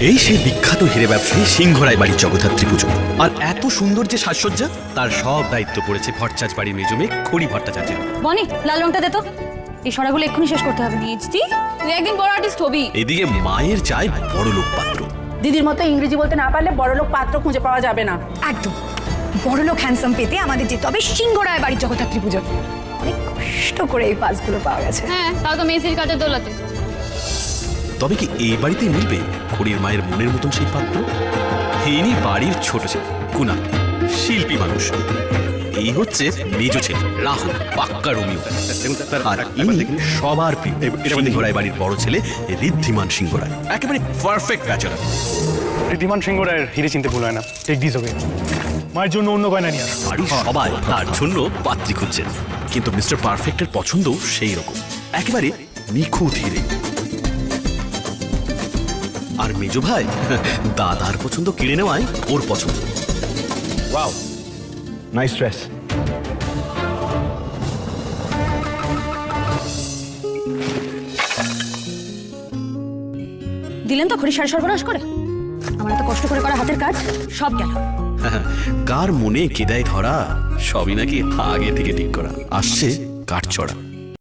এই সেই বিখ্যাত হিরে ব্যবসায়ী সিংহরায় বাড়ির জগদ্ধাত্রী পুজো। আর এত সুন্দর যে সাজসজ্জা, তার সব দায়িত্ব পড়েছে ভট্টাচার্য বাড়ির মেজমে খড়ি ভট্টাচার্যের। বনি, লাল রংটা দে তো। এই সরাগুলো এক্ষুনি শেষ করতে হবে। নিজদি, তুই একদিন বড় আর্টিস্ট হবি। এদিকে মায়ের চাই বড় লোক পাত্র। দিদির মতো ইংরেজি বলতে না পারলে বড়লোক পাত্র খুঁজে পাওয়া যাবে না। একদম বড়লোক হ্যান্ডসাম পেতে আমাদের যেতে হবে সিংহরায় বাড়ির জগদ্ধাত্রী পুজো। অনেক কষ্ট করে এই পাসগুলো পাওয়া গেছে। হ্যাঁ, তাও তো মেসির কাজের দৌলতে। তবে কি এই বাড়িতে মিলবে খড়ির মায়ের মনের মতন সেই পাত্র? ইনি বাড়ির ছোট ছেলে কুনাল, শিল্পী মানুষ। এই হচ্ছে মেজ ছেলে রাহুল, পাক্কা রোমিও। আর ইনি সবার প্রিয় সিংহরায় বাড়ির বড় ছেলে ঋদ্ধিমান সিংহরায়, একেবারে পারফেক্ট ব্যাচেলর। ঋদ্ধিমান সিংহ রায়ের হিরে চিনতে ভুল হয় না। Take this okay. মায়ের জন্য অন্য গয়না নিয়ে আস। বাড়ির সবাই তার জন্য পাত্রী খুঁজছেন, কিন্তু মিস্টার পারফেক্টের পছন্দও সেই রকম, একেবারে নিখুঁত হিরে। আর মেজো ভাই দাদার পছন্দ কেড়ে নেওয়াই ওর পছন্দ। Wow, nice dress. দিলেন তো খড়ি সার সর্বনাশ করে। আমার এত কষ্ট করে করা হাতের কাজ সব গেল। কার মনে কে দেয় ধরা, সবই নাকি আগে থেকে ঠিক করা। আসছে কাঠছড়া।